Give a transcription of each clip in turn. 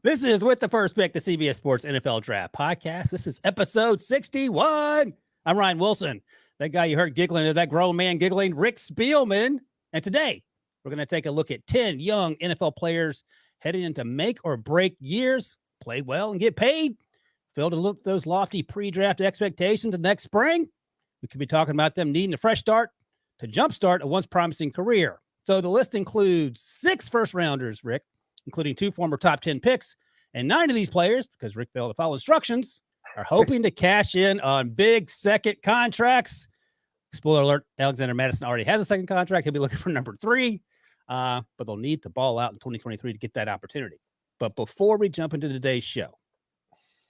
This is With the First Pick, the CBS Sports NFL Draft Podcast. This is episode 61. I'm Ryan Wilson. That guy you heard giggling, that grown man giggling, Rick Spielman. And today, we're going to take a look at 10 young NFL players heading into make or break years, play well and get paid, fail to look those lofty pre-draft expectations next spring. We could be talking about them needing a fresh start to jumpstart a once promising career. So the list includes 6 first-rounders, Rick, including 2 former top 10 picks, and 9 of these players, because Rick failed to follow instructions, are hoping to cash in on big second contracts. Spoiler alert, Alexander Madison already has a second contract. He'll be looking for number 3, but they'll need to ball out in 2023 to get that opportunity. But before we jump into today's show,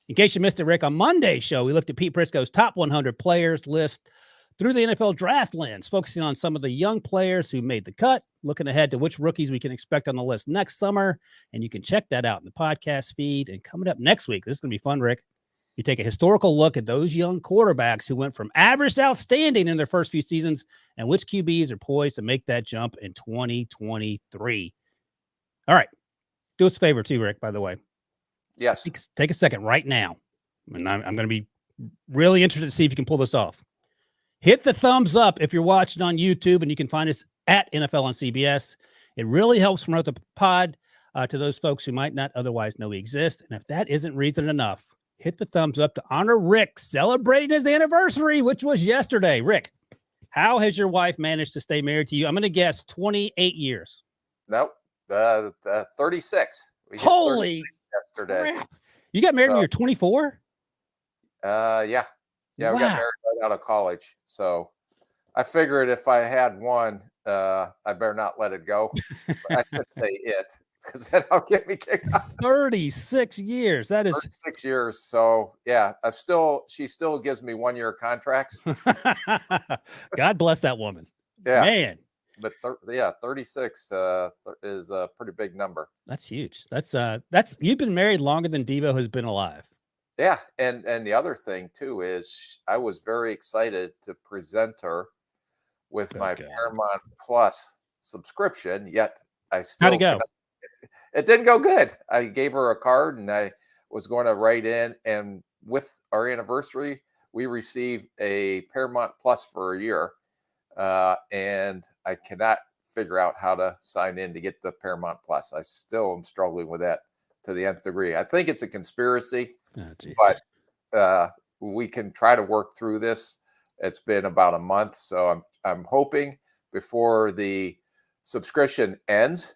in case you missed it, Rick, on Monday's show, we looked at Pete Prisco's top 100 players list through the NFL draft lens, focusing on some of the young players who made the cut, looking ahead to which rookies we can expect on the list next summer. And you can check that out in the podcast feed. And coming up next week, this is going to be fun, Rick. You take a historical look at those young quarterbacks who went from average to outstanding in their first few seasons and which QBs are poised to make that jump in 2023. All right. Do us a favor too, Rick, by the way. Yes. Take a second right now. And I'm going to be really interested to see if you can pull this off. Hit the thumbs up if you're watching on YouTube, and you can find us at NFL on CBS. It really helps promote the pod to those folks who might not otherwise know we exist. And if that isn't reason enough, hit the thumbs up to honor Rick celebrating his anniversary, which was yesterday. Rick, how has your wife managed to stay married to you? I'm going to guess 28 years. Nope. 36. Holy yesterday. crap. You got married when you were 24? Yeah. Yeah, we got married right out of college. So I figured if I had one, I better not let it go. I should say it, because then I'll get me kicked out. 36 years. That is 36 years. So yeah, she still gives me 1-year contracts. God bless that woman. Yeah. Man. But 36 is a pretty big number. That's huge. That's you've been married longer than Debo has been alive. Yeah, and the other thing too is I was very excited to present her with my Paramount Plus subscription. Yet I still how'd it go? It didn't go good. I gave her a card and I was going to write in, and with our anniversary, we received a Paramount Plus for a year, and I cannot figure out how to sign in to get the Paramount Plus. I still am struggling with that to the nth degree. I think it's a conspiracy. Oh, but we can try to work through this. It's been about a month, so I'm hoping before the subscription ends,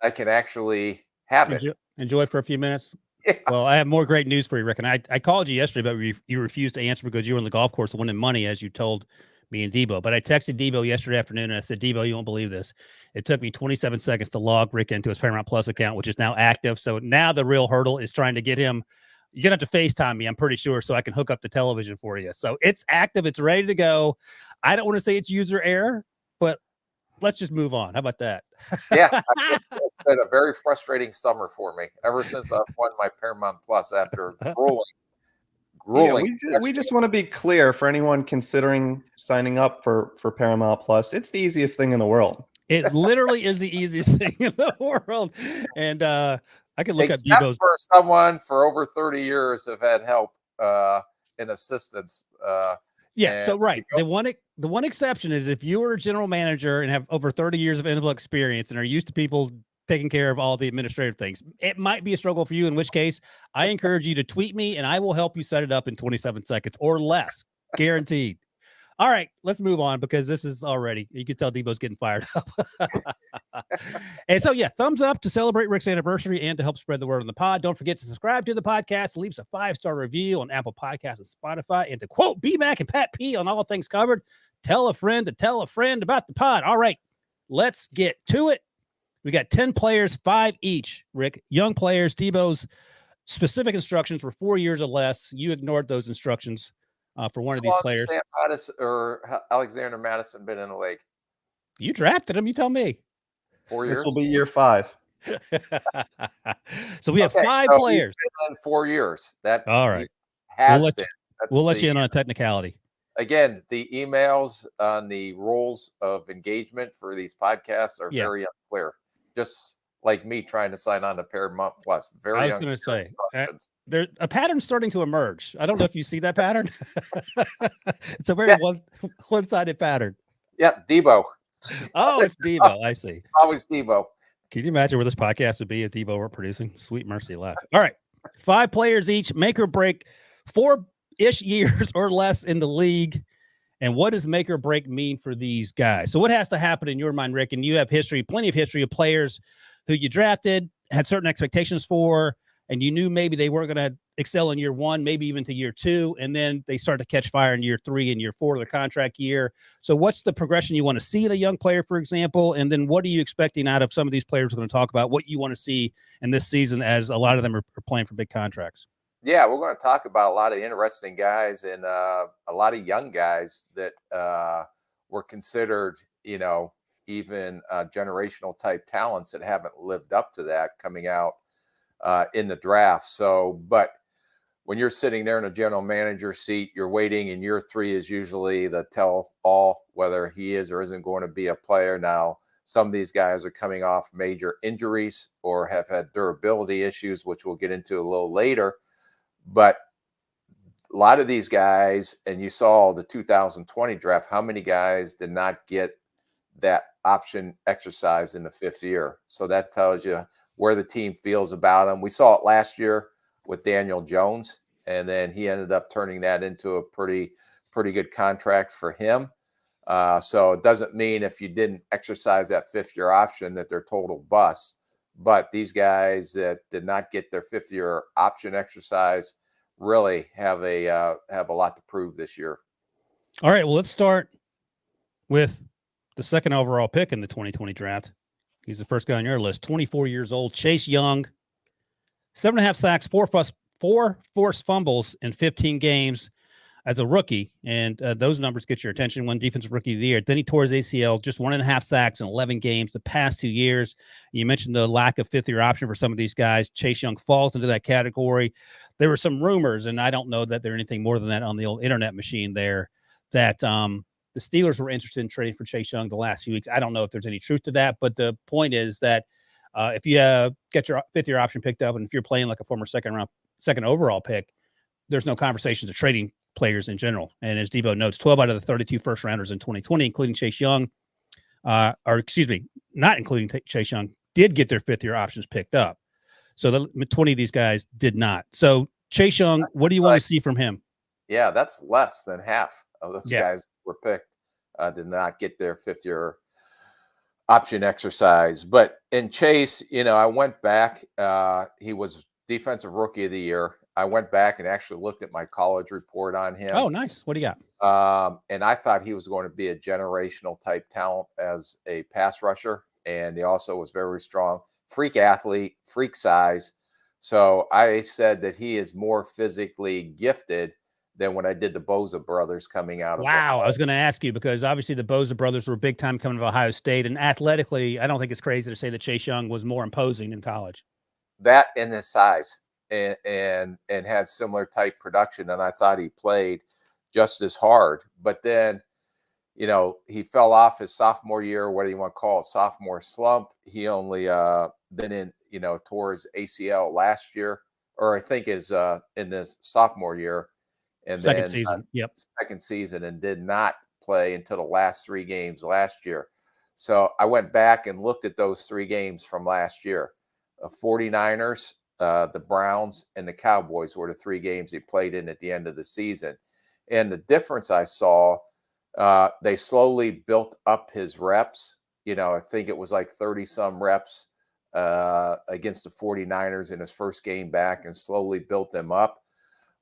I can actually have it. Enjoy for a few minutes. Yeah. Well, I have more great news for you, Rick. And I called you yesterday, but you refused to answer because you were on the golf course winning money, as you told me and Debo. But I texted Debo yesterday afternoon, and I said, Debo, you won't believe this. It took me 27 seconds to log Rick into his Paramount Plus account, which is now active. So now the real hurdle is trying to get him. You're going to have to FaceTime me, I'm pretty sure, so I can hook up the television for you. So it's active. It's ready to go. I don't want to say it's user error, but let's just move on. How about that? Yeah, it's been a very frustrating summer for me ever since I've won my Paramount Plus after grueling. Yeah, we just want to be clear for anyone considering signing up for Paramount Plus. It's the easiest thing in the world. It literally is the easiest thing in the world. And I can look Except up Debo's. for someone for over 30 years have had help and assistance. So right. The one exception is if you are a general manager and have over 30 years of NFL experience and are used to people taking care of all the administrative things. It might be a struggle for you, in which case I encourage you to tweet me and I will help you set it up in 27 seconds or less, guaranteed. All right, let's move on because this is already, you can tell Debo's getting fired up. And so, thumbs up to celebrate Rick's anniversary and to help spread the word on the pod. Don't forget to subscribe to the podcast, leave us a 5-star review on Apple Podcasts and Spotify. And to quote B-Mac and Pat P on All Things Covered, tell a friend to tell a friend about the pod. All right, let's get to it. We got 10 players, 5 each, Rick. Young players. Debo's specific instructions were 4 years or less. You ignored those instructions for one of these players. Sam Madison or Alexander Madison been in the league? You drafted him. You tell me. 4 years? This will be year 5. So we have 5 players. He's been in 4 years. That all right. We'll let you in on a technicality. Again, the emails on the rules of engagement for these podcasts are very unclear. Just like me trying to sign on to Paramount Plus. Very I was young going to say, instructions. there's a pattern starting to emerge. I don't know if you see that pattern. It's a very Yeah. one-sided pattern. Yeah, Debo. Oh, it's Debo. I see. Always Debo. Can you imagine where this podcast would be if Debo were producing? Sweet mercy left. All right. 5 players each, make or break 4-ish years or less in the league. And what does make or break mean for these guys? So what has to happen in your mind, Rick? And you have history, plenty of history of players who you drafted, had certain expectations for, and you knew maybe they weren't going to excel in year 1, maybe even to year 2. And then they start to catch fire in year 3 and year 4 of their contract year. So what's the progression you want to see in a young player, for example? And then what are you expecting out of some of these players we're going to talk about, what you want to see in this season, as a lot of them are playing for big contracts? Yeah, we're going to talk about a lot of interesting guys and a lot of young guys that were considered, even generational type talents that haven't lived up to that coming out in the draft. So, but when you're sitting there in a general manager seat, you're waiting, and year 3 is usually the tell all whether he is or isn't going to be a player. Now, some of these guys are coming off major injuries or have had durability issues, which we'll get into a little later. But a lot of these guys, and you saw the 2020 draft, how many guys did not get that option exercise in the 5th year? So that tells you where the team feels about them. We saw it last year with Daniel Jones, and then he ended up turning that into a pretty good contract for him. So it doesn't mean if you didn't exercise that 5th year option that they're total busts. But these guys that did not get their 5th year option exercise really have a lot to prove this year. All right, well, let's start with the 2nd overall pick in the 2020 draft. He's the first guy on your list, 24 years old, Chase Young, 7.5 sacks, 4 forced fumbles in 15 games as a rookie, and those numbers get your attention. 1 defensive rookie of the year. Then he tore his ACL, just 1.5 sacks in 11 games the past 2 years. You mentioned the lack of 5th year option for some of these guys. Chase Young falls into that category. There were some rumors, and I don't know that there's anything more than that on the old internet machine there, that the Steelers were interested in trading for Chase Young the last few weeks. I don't know if there's any truth to that, but the point is that if you get your 5th year option picked up, and if you're playing like a former second overall pick, there's no conversations of trading players in general. And as Debo notes, 12 out of the 32 first rounders in 2020, including Chase Young, not including Chase Young, did get their 5th year options picked up. So 20 of these guys did not. So Chase Young, what do you want to see from him? Yeah, that's less than half of those guys that were picked did not get their 5th year option exercise. But in Chase, I went back. He was defensive rookie of the year. I went back and actually looked at my college report on him. Oh, nice. What do you got? And I thought he was going to be a generational type talent as a pass rusher. And he also was very strong, freak athlete, freak size. So I said that he is more physically gifted than when I did the Bosa brothers coming out of Wow. I was going to ask you, because obviously the Bosa brothers were big time coming to Ohio State, and athletically, I don't think it's crazy to say that Chase Young was more imposing in college. That and his size. And had similar type production, and I thought he played just as hard. But then, he fell off his sophomore year. What do you want to call it? Sophomore slump. He only been in, tore his ACL last year, or I think is in this sophomore year, and second season. Second season, and did not play until the last 3 games last year. So I went back and looked at those 3 games from last year. 49ers. The Browns and the Cowboys were the 3 games he played in at the end of the season. And the difference I saw, they slowly built up his reps. I think it was like 30 some reps against the 49ers in his first game back, and slowly built them up.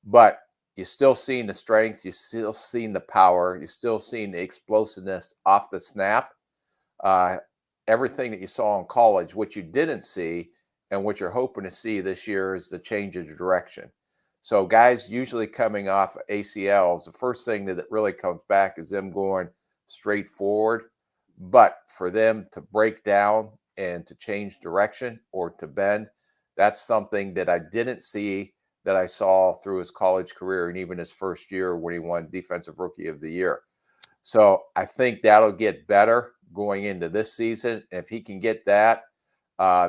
But you're still seeing the strength. You're still seeing the power. You're still seeing the explosiveness off the snap. Everything that you saw in college, what you didn't see, and what you're hoping to see this year, is the change of direction. So guys usually coming off ACLs, the first thing that really comes back is them going straight forward. But for them to break down and to change direction or to bend, that's something that I didn't see that I saw through his college career and even his first year when he won Defensive Rookie of the Year. So I think that'll get better going into this season. If he can get that,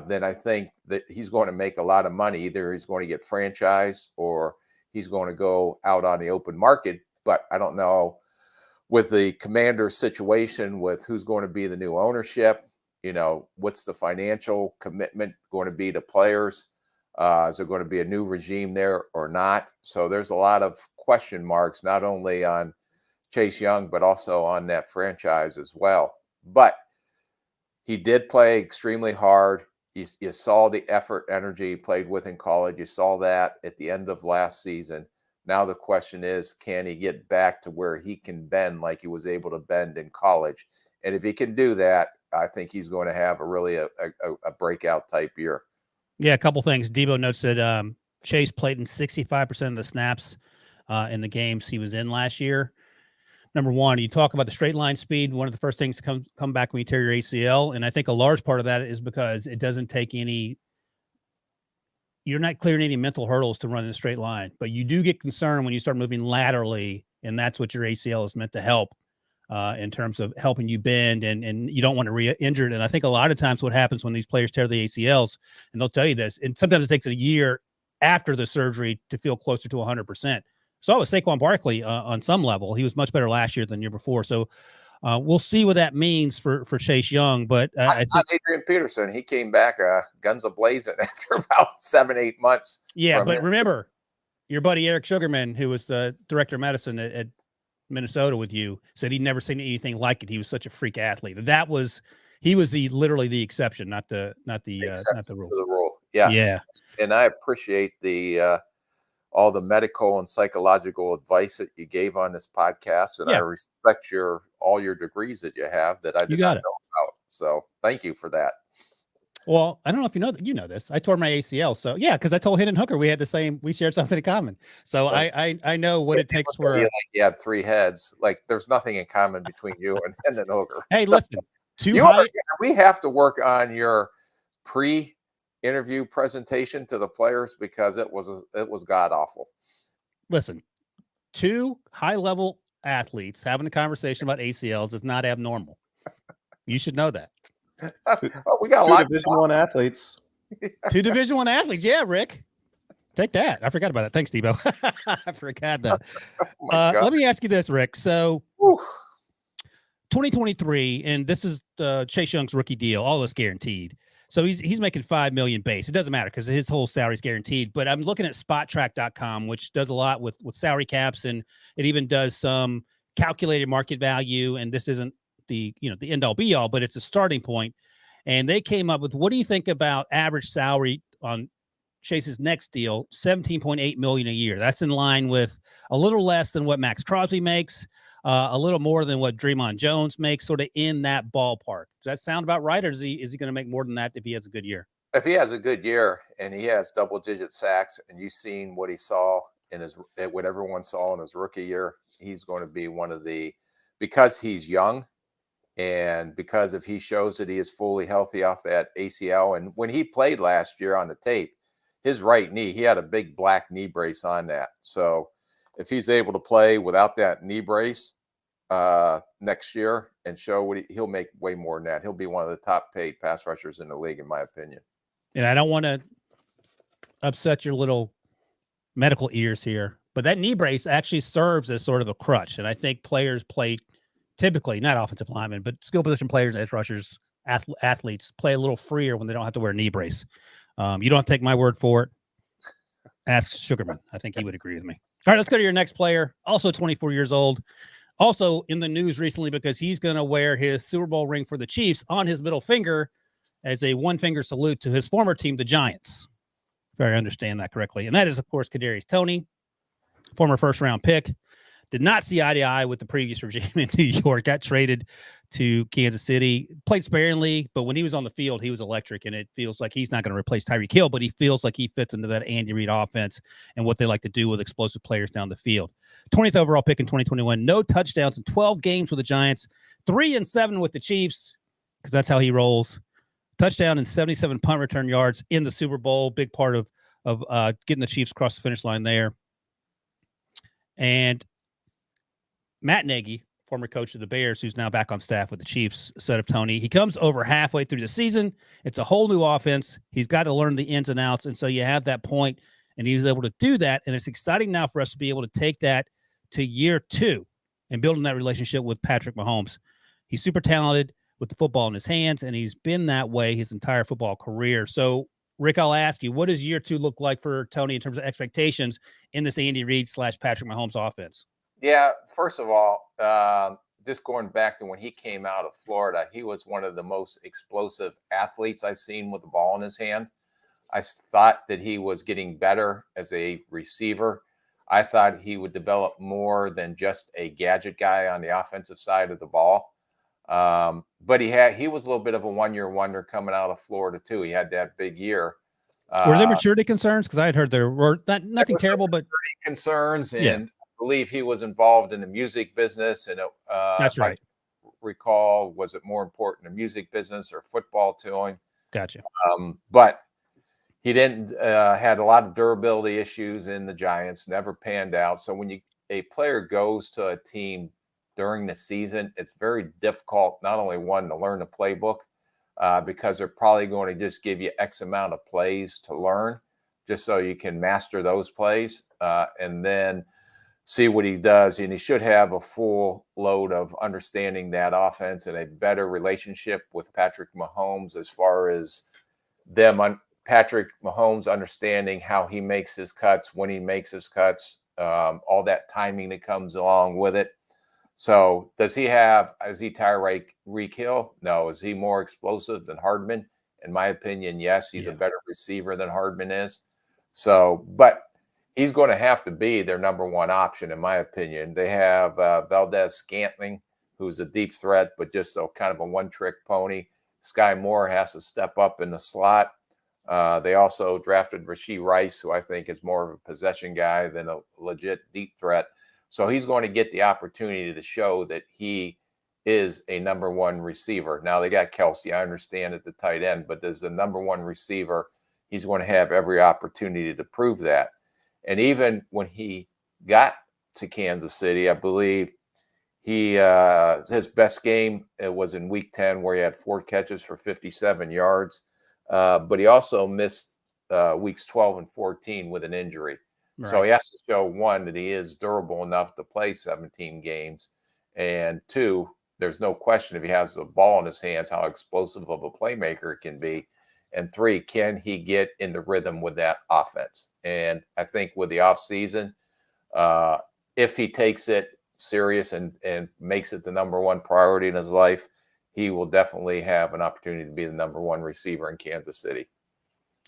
then I think that he's going to make a lot of money. Either he's going to get franchised or he's going to go out on the open market. But I don't know with the Commanders situation with who's going to be the new ownership, what's the financial commitment going to be to players? Is there going to be a new regime there or not? So there's a lot of question marks, not only on Chase Young, but also on that franchise as well. But he did play extremely hard. You saw the effort, energy he played with in college. You saw that at the end of last season. Now the question is, can he get back to where he can bend like he was able to bend in college? And if he can do that, I think he's going to have a breakout type year. Yeah, a couple things. Debo notes that Chase played in 65% of the snaps in the games he was in last year. Number one, you talk about the straight line speed. One of the first things to come back when you tear your ACL. And I think a large part of that is because it doesn't take you're not clearing any mental hurdles to run in a straight line, but you do get concerned when you start moving laterally. And that's what your ACL is meant to help in terms of helping you bend and you don't want to re-injure it. And I think a lot of times what happens when these players tear the ACLs, and they'll tell you this, and sometimes it takes a year after the surgery to feel closer to 100%. So with Saquon Barkley on some level, he was much better last year than the year before. So we'll see what that means for Chase Young. But I think Adrian Peterson, he came back guns a-blazing after about 7-8 months. Yeah, but remember, your buddy Eric Sugarman, who was the director of medicine at Minnesota with you, said he'd never seen anything like it. He was such a freak athlete. He was literally the exception, not the rule. To the rule. Yes. Yeah. And I appreciate all the medical and psychological advice that you gave on this podcast. And I respect all your degrees that you have that I did not know about. So thank you for that. Well, I don't know if you know this. I tore my ACL. So yeah, because I told Hendon Hooker we shared something in common. So right. I know what it takes for like you had 3 heads. Like there's nothing in common between you and Hendon Hooker. Hey, listen, we have to work on your pre-interview presentation to the players because it was god awful. Listen, 2 high-level athletes having a conversation about ACLs is not abnormal. You should know that. We got a 2 lot of Division I athletes. 2 Division I athletes. Yeah, Rick. Take that. I forgot about that. Thanks, Debo. I forgot that. Let me ask you this, Rick. So 2023, and this is Chase Young's rookie deal, all this guaranteed. So he's making $5 million base. It doesn't matter because his whole salary is guaranteed. But I'm looking at SpotTrack.com, which does a lot with salary caps, and it even does some calculated market value. And this isn't the end all be all, but it's a starting point. And they came up with, what do you think about average salary on Chase's next deal? $17.8 million a year. That's in line with a little less than what Max Crosby makes, a little more than what Draymond Jones makes, sort of in that ballpark. Does that sound about right, or is he going to make more than that if he has a good year? If he has a good year and he has double-digit sacks, and you've seen what he saw what everyone saw in his rookie year, he's going to be one of because he's young. And because if he shows that he is fully healthy off that ACL, and when he played last year on the tape, his right knee, he had a big black knee brace on that. So if he's able to play without that knee brace next year and show he'll make way more than that. He'll be one of the top paid pass rushers in the league, in my opinion. And I don't want to upset your little medical ears here, but that knee brace actually serves as sort of a crutch. And I think players play typically, not offensive linemen, but skill position players, edge rushers, athletes play a little freer when they don't have to wear a knee brace. You don't have to take my word for it. Ask Sugarman. I think he would agree with me. All right, let's go to your next player. Also 24 years old. Also in the news recently because he's going to wear his Super Bowl ring for the Chiefs on his middle finger as a one-finger salute to his former team, the Giants. If I understand that correctly. And that is, of course, Kadarius Toney, former first-round pick. Did not see eye to eye with the previous regime in New York. Got traded to Kansas City. Played sparingly, but when he was on the field, he was electric, and it feels like he's not going to replace Tyreek Hill, but he feels like he fits into that Andy Reid offense and what they like to do with explosive players down the field. 20th overall pick in 2021. No touchdowns in 12 games with the Giants. 3-7 with the Chiefs, because that's how he rolls. Touchdown and 77 punt return yards in the Super Bowl. Big part of getting the Chiefs across the finish line there. And Matt Nagy, former coach of the Bears, who's now back on staff with the Chiefs, set of Toney. He comes over halfway through the season. It's a whole new offense. He's got to learn the ins and outs. And so you have that point, and he was able to do that. And it's exciting now for us to be able to take that to year 2 and building that relationship with Patrick Mahomes. He's super talented with the football in his hands, and he's been that way his entire football career. So, Rick, I'll ask you, what does year 2 look like for Toney in terms of expectations in this Andy Reid / Patrick Mahomes offense? Yeah, first of all, just going back to when he came out of Florida, he was one of the most explosive athletes I've seen with the ball in his hand. I thought that he was getting better as a receiver. I thought he would develop more than just a gadget guy on the offensive side of the ball. But he was a little bit of a one-year wonder coming out of Florida too. He had that big year. Were there maturity concerns? Because I had heard there were nothing terrible, but concerns, and I believe he was involved in the music business. And that's right. I recall, was it more important, the music business or football to him? Gotcha. But he didn't had a lot of durability issues in the Giants. Never panned out. So when a player goes to a team during the season, it's very difficult, not only one, to learn the playbook, because they're probably going to just give you X amount of plays to learn just so you can master those plays, and then see what he does. And he should have a full load of understanding that offense and a better relationship with Patrick Mahomes as far as Patrick Mahomes understanding how he makes his cuts, when he makes his cuts, all that timing that comes along with it. So is he Tyreek Hill? No. Is he more explosive than Hardman? In my opinion, yes. He's a better receiver than Hardman is. So, but he's going to have to be their number one option, in my opinion. They have Valdez-Scantling, who's a deep threat, but just kind of a one-trick pony. Sky Moore has to step up in the slot. They also drafted Rashee Rice, who I think is more of a possession guy than a legit deep threat. So he's going to get the opportunity to show that he is a number one receiver. Now they got Kelsey, I understand, at the tight end, but as the number one receiver, he's going to have every opportunity to prove that. And even when he got to Kansas City, I believe his best game was in Week 10, where he had 4 catches for 57 yards. But he also missed weeks 12 and 14 with an injury. Right. So he has to show, 1, that he is durable enough to play 17 games. And 2, there's no question, if he has the ball in his hands, how explosive of a playmaker it can be. And 3, can he get into rhythm with that offense? And I think with the offseason, if he takes it serious and makes it the number one priority in his life, he will definitely have an opportunity to be the number one receiver in Kansas City.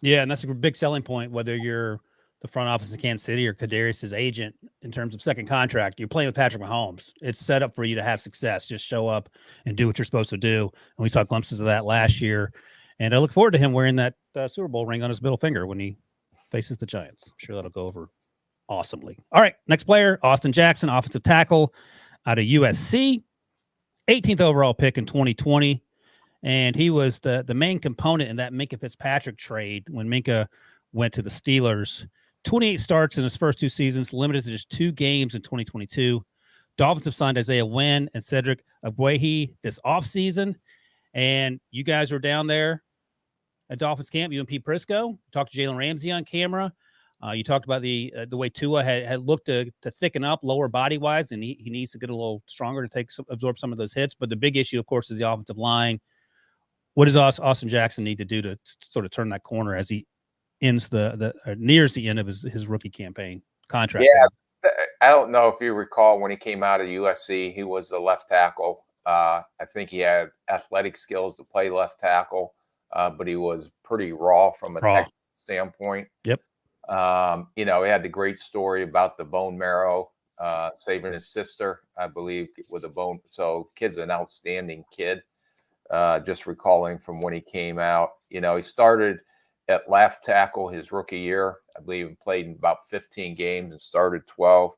Yeah, and that's a big selling point, whether you're the front office in Kansas City or Kadarius' agent in terms of second contract. You're playing with Patrick Mahomes. It's set up for you to have success. Just show up and do what you're supposed to do. And we saw glimpses of that last year. And I look forward to him wearing that Super Bowl ring on his middle finger when he faces the Giants. I'm sure that'll go over awesomely. All right, next player, Austin Jackson, offensive tackle out of USC. 18th overall pick in 2020. And he was the main component in that Minkah Fitzpatrick trade when Minkah went to the Steelers. 28 starts in his first 2 seasons, limited to just 2 games in 2022. Dolphins have signed Isaiah Wynn and Cedric Ogbuehi this offseason. And you guys were down there at Dolphins camp, you and Pete Prisco. Talked to Jalen Ramsey on camera. You talked about the way Tua had looked to thicken up lower body-wise, and he needs to get a little stronger to absorb some of those hits. But the big issue, of course, is the offensive line. What does Austin Jackson need to do to sort of turn that corner as he ends nears the end of his rookie campaign contract? Yeah, I don't know if you recall when he came out of USC, he was a left tackle. I think he had athletic skills to play left tackle, but he was pretty raw from a technical standpoint. Yep. He had the great story about the bone marrow, saving his sister, I believe, with a bone. So kid's an outstanding kid. Just recalling from when he came out, he started at left tackle his rookie year. I believe he played in about 15 games and started 12.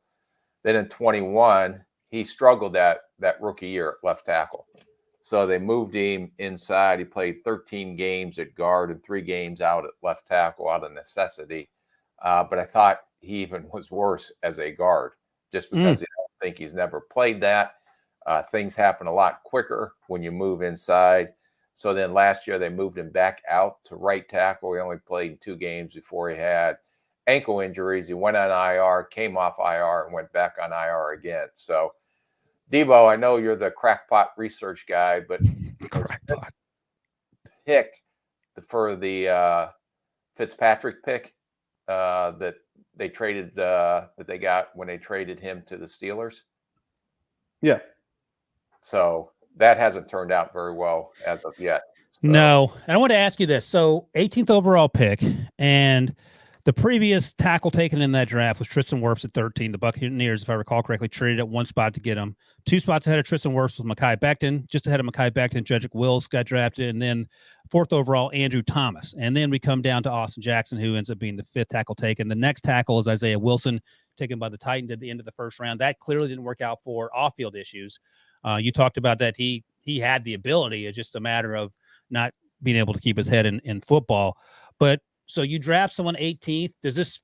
Then in 21, he struggled that rookie year at left tackle. So they moved him inside. He played 13 games at guard and 3 games out at left tackle out of necessity. But I thought he even was worse as a guard just because I don't think he's never played that. Things happen a lot quicker when you move inside. So then last year they moved him back out to right tackle. He only played 2 games before he had ankle injuries. He went on IR, came off IR, and went back on IR again. So, Debo, I know you're the crackpot research guy, but this pick for the Fitzpatrick pick that they traded that they got when they traded him to the Steelers. Yeah. So that hasn't turned out very well as of yet. So. No. And I want to ask you this. So 18th overall pick, and the previous tackle taken in that draft was Tristan Wirfs at 13. The Buccaneers, if I recall correctly, traded at 1 spot to get him. 2 spots ahead of Tristan Wirfs was Makai Becton. Just ahead of Makai Becton, Jedrick Wills got drafted. And then 4th overall, Andrew Thomas. And then we come down to Austin Jackson, who ends up being the 5th tackle taken. The next tackle is Isaiah Wilson, taken by the Titans at the end of the first round. That clearly didn't work out for off-field issues. You talked about that he had the ability. It's just a matter of not being able to keep his head in football. But so you draft someone 18th. Does this,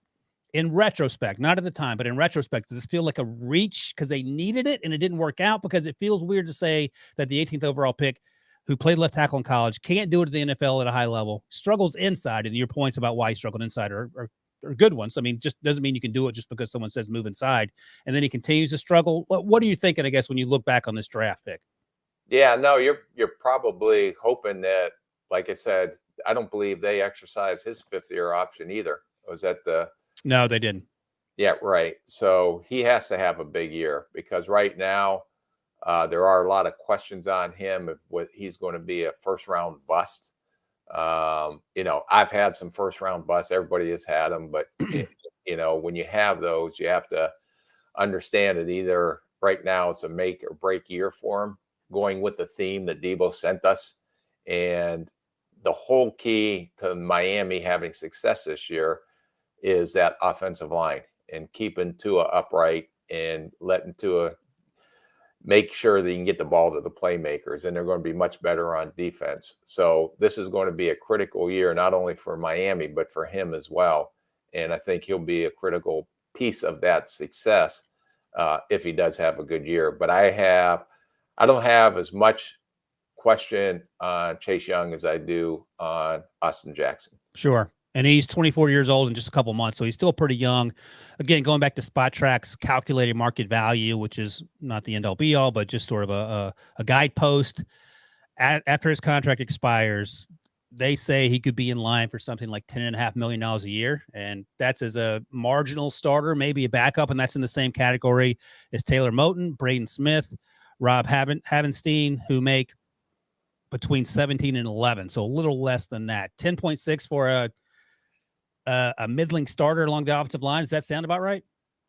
in retrospect, not at the time, but in retrospect, does this feel like a reach because they needed it and it didn't work out? Because it feels weird to say that the 18th overall pick, who played left tackle in college, can't do it at the NFL at a high level, struggles inside, and your points about why he struggled inside are good ones. I mean, just doesn't mean you can do it just because someone says move inside, and then he continues to struggle. What are you thinking, I guess, when you look back on this draft pick? Yeah, no, you're probably hoping that, like I said, I don't believe they exercised his 5th-year option either. Was that the? No, they didn't. Yeah, right. So he has to have a big year because right now there are a lot of questions on him if he's going to be a first-round bust. I've had some first-round busts. Everybody has had them, but when you have those, you have to understand it. Either right now it's a make or break year for him, going with the theme that Debo sent us. And the whole key to Miami having success this year is that offensive line and keeping Tua upright and letting Tua make sure that you can get the ball to the playmakers, and they're going to be much better on defense. So this is going to be a critical year, not only for Miami, but for him as well. And I think he'll be a critical piece of that success if he does have a good year. But I don't have as much question on Chase Young as I do on Austin Jackson. Sure. And he's 24 years old in just a couple months, so he's still pretty young. Again, going back to Spot Track's calculated market value, which is not the end all be all, but just sort of a guidepost. After his contract expires, they say he could be in line for something like $10.5 million a year, and that's as a marginal starter, maybe a backup, and that's in the same category as Taylor Moton, Braden Smith, Rob Havenstein, who make between 17 and 11, so a little less than that. 10.6 for a middling starter along the offensive line. Does that sound about right?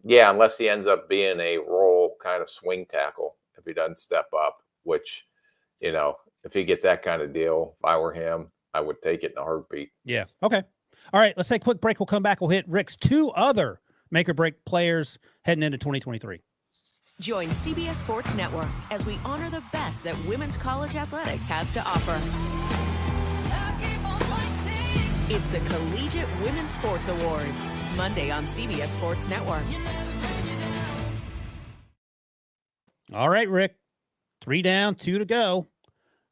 Yeah, unless he ends up being a role kind of swing tackle if he doesn't step up, which, if he gets that kind of deal, if I were him, I would take it in a heartbeat. Yeah. Okay. All right. Let's take a quick break. We'll come back. We'll hit Rick's 2 other make or break players heading into 2023. Join CBS Sports Network as we honor the best that women's college athletics has to offer. It's the Collegiate Women's Sports Awards, Monday on CBS Sports Network. All right, Rick. 3 down, 2 to go.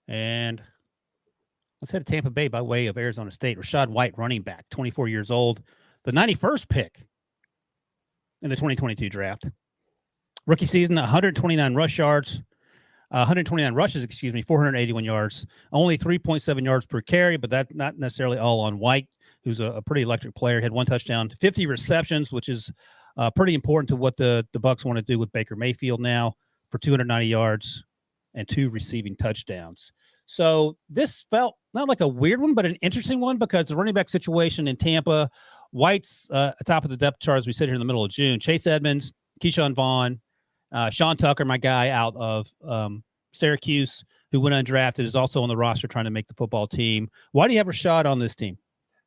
And let's head to Tampa Bay by way of Arizona State. Rashad White, running back, 24 years old, the 91st pick in the 2022 draft. Rookie season, 129 rushes, 481 yards, only 3.7 yards per carry, but that's not necessarily all on White, who's a pretty electric player. Had 1 touchdown, 50 receptions, which is pretty important to what the Bucs want to do with Baker Mayfield now, for 290 yards and 2 receiving touchdowns. So this felt not like a weird one, but an interesting one because the running back situation in Tampa, White's atop of the depth chart as we sit here in the middle of June. Chase Edmonds, Keyshawn Vaughn, Sean Tucker, my guy out of Syracuse, who went undrafted, is also on the roster trying to make the football team. Why do you have Rashad on this team?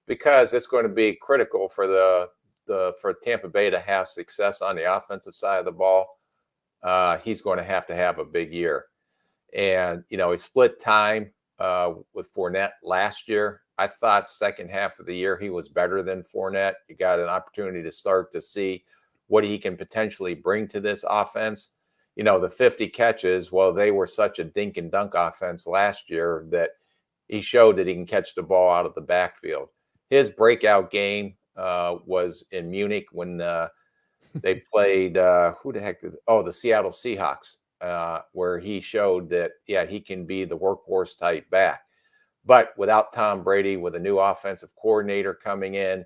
Because it's going to be critical for for Tampa Bay to have success on the offensive side of the ball. He's going to have a big year. And, he split time with Fournette last year. I thought second half of the year he was better than Fournette. You got an opportunity to start to see what he can potentially bring to this offense. the 50 catches, well, they were such a dink and dunk offense last year that he showed that he can catch the ball out of the backfield. His breakout game was in Munich when they played, the Seattle Seahawks, where he showed that, he can be the workhorse type back. But without Tom Brady, with a new offensive coordinator coming in,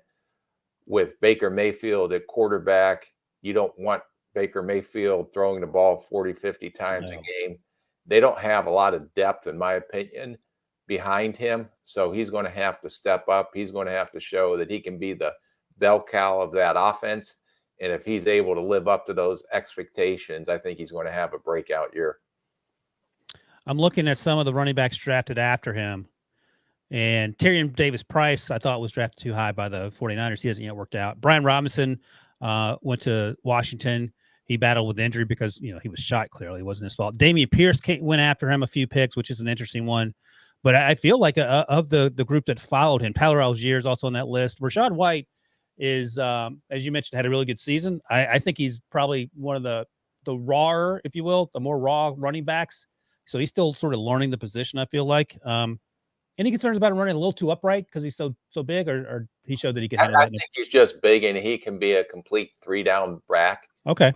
with Baker Mayfield at quarterback, you don't want Baker Mayfield throwing the ball 40, 50 times a game. They don't have a lot of depth, in my opinion, behind him. So he's going to have to step up. He's going to have to show that he can be the bell cow of that offense. And if he's able to live up to those expectations, I think he's going to have a breakout year. I'm looking at some of the running backs drafted after him. And Tyrion Davis-Price, I thought was drafted too high by the 49ers. He hasn't yet worked out. Brian Robinson went to Washington. He battled with injury because, he was shot clearly. It wasn't his fault. Damian Pierce went after him a few picks, which is an interesting one. But I feel like of the group that followed him, Tyler Algier is also on that list. Rashad White is, as you mentioned, had a really good season. I think he's probably one of the rawer, if you will, the more raw running backs. So he's still sort of learning the position, I feel like. Any concerns about him running a little too upright because he's so big, or he showed that he could handle it? I think he's just big and he can be a complete 3-down back. Okay.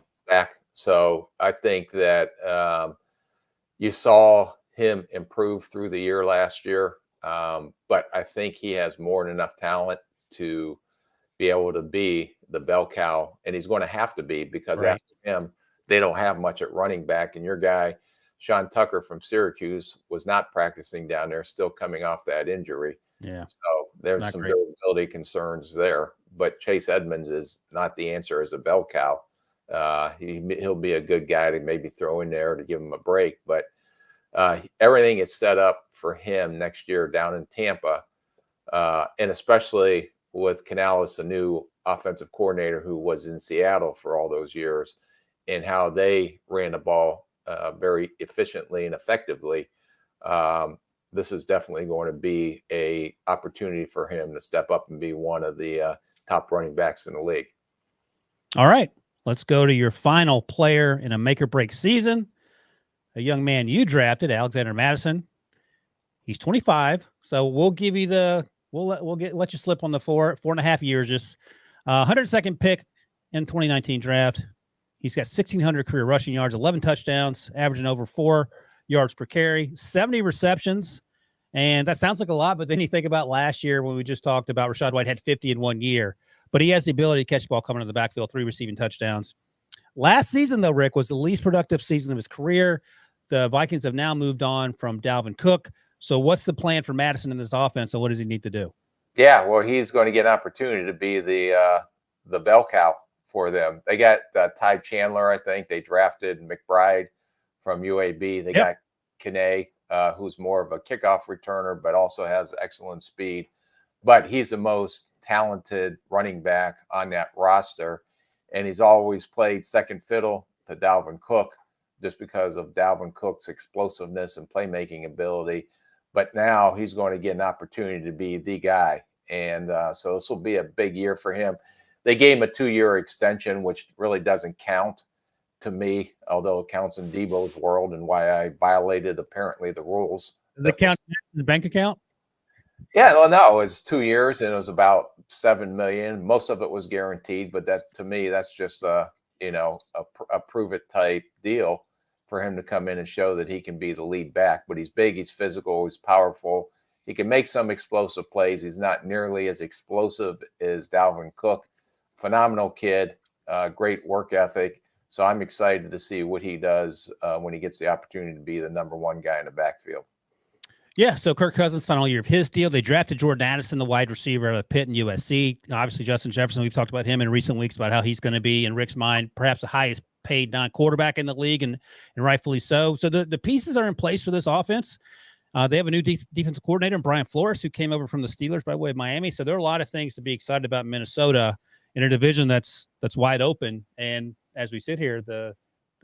So I think that you saw him improve through the year last year, but I think he has more than enough talent to be able to be the bell cow, and he's going to have to be because after him, they don't have much at running back, and your guy, Sean Tucker from Syracuse, was not practicing down there, still coming off that injury. Yeah. So there's some durability concerns there. But Chase Edmonds is not the answer as a bell cow. He'll be a good guy to maybe throw in there to give him a break. But everything is set up for him next year down in Tampa, and especially with Canales, a new offensive coordinator who was in Seattle for all those years, and how they ran the ball very efficiently and effectively. This is definitely going to be a opportunity for him to step up and be one of the top running backs in the league. All right, let's go to your final player in a make or break season. A young man you drafted, Alexander Madison. He's 25, so we'll give you let you slip on the 4.5 years. Just 102nd pick in 2019 draft. He's got 1,600 career rushing yards, 11 touchdowns, averaging over 4 yards per carry, 70 receptions. And that sounds like a lot, but then you think about last year when we just talked about Rashad White had 50 in 1 year. But he has the ability to catch the ball coming to the backfield, 3 receiving touchdowns. Last season, though, Rick, was the least productive season of his career. The Vikings have now moved on from Dalvin Cook. So what's the plan for Madison in this offense, and what does he need to do? Yeah, well, he's going to get an opportunity to be the bell cow for them. They got Ty Chandler, I think. They drafted McBride from UAB. They got Chenault, who's more of a kickoff returner, but also has excellent speed. But he's the most talented running back on that roster. And he's always played second fiddle to Dalvin Cook just because of Dalvin Cook's explosiveness and playmaking ability. But now he's going to get an opportunity to be the guy. And so this will be a big year for him. They gave him a 2-year extension, which really doesn't count to me, although it counts in Debo's world and why I violated apparently the rules. Does it count in the bank account? Yeah, well, no, it was 2 years and it was about $7 million. Most of it was guaranteed, but that to me, that's just a prove it type deal for him to come in and show that he can be the lead back. But he's big, he's physical, he's powerful. He can make some explosive plays. He's not nearly as explosive as Dalvin Cook. Phenomenal kid, great work ethic. So I'm excited to see what he does when he gets the opportunity to be the number 1 guy in the backfield. Yeah, so Kirk Cousins' final year of his deal. They drafted Jordan Addison, the wide receiver out of Pitt and USC. Obviously, Justin Jefferson, we've talked about him in recent weeks about how he's going to be, in Rick's mind, perhaps the highest paid non-quarterback in the league, and rightfully so. So the pieces are in place for this offense. They have a new defensive coordinator, Brian Flores, who came over from the Steelers by way of Miami. So there are a lot of things to be excited about in Minnesota in a division that's wide open. And as we sit here, at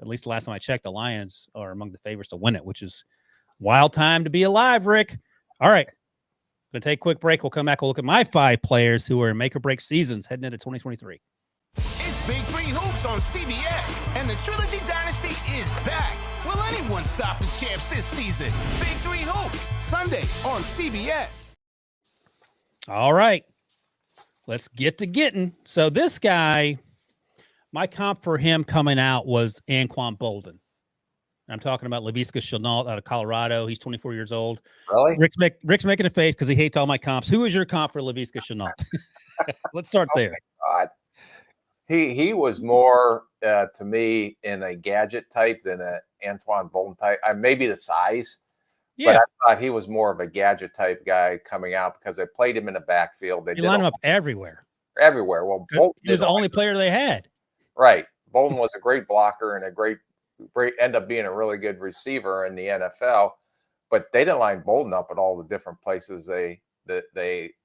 least the last time I checked, the Lions are among the favorites to win it, which is wild time to be alive, Rick. All right. Going to take a quick break. We'll come back. We'll look at my 5 players who are in make or break seasons heading into 2023. It's Big Three Hoops on CBS, and the Trilogy Dynasty is back. Will anyone stop the champs this season? Big Three Hoops, Sunday on CBS. All right. Let's get to getting. So this guy, my comp for him coming out was Anquan Bolden. I'm talking about Leviska Chenault out of Colorado. He's 24 years old. Really? Rick's making a face because he hates all my comps. Who is your comp for Leviska Chenault? Let's start there. God. He was more to me in a gadget type than an Antoine Bolden type. Maybe the size, but I thought he was more of a gadget type guy coming out because they played him in the backfield. They lined him up everywhere. Everywhere. Well, Bolden he was the only player they had. Right. Bolden was a great blocker and a great end up being a really good receiver in the NFL, but they didn't line Bolden up at all the different places they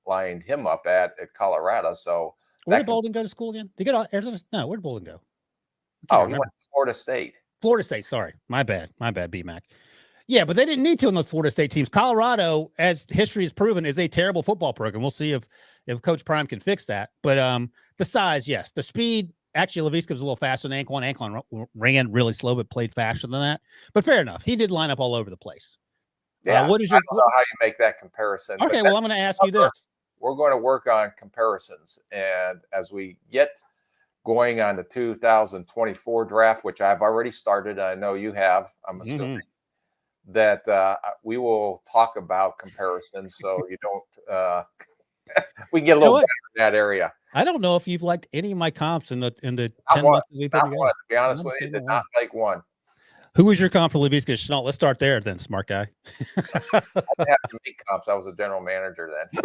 lined him up at Colorado. So where did Bolden go to school again? Did he go to Arizona? No, where did Bolden go? He went to Florida State. Florida State. Sorry, my bad, BMAC. Yeah, but they didn't need to in those Florida State teams. Colorado, as history has proven, is a terrible football program. We'll see if Coach Prime can fix that. But the size, yes, the speed. Actually, Leviska was a little faster than Anquan. Anquan ran really slow, but played faster than that. But fair enough. He did line up all over the place. Yeah, I don't know how you make that comparison. Okay, well, I'm going to ask you this. We're going to work on comparisons. And as we get going on the 2024 draft, which I've already started, I know you have, I'm assuming, that we will talk about comparisons so you don't we can get a little better in that area. I don't know if you've liked any of my comps in the 10 months that we've been together. To be honest with you, did not like one. Who was your comp for Leviska Chenault? Let's start there then, smart guy. I didn't have to make comps. I was a general manager then.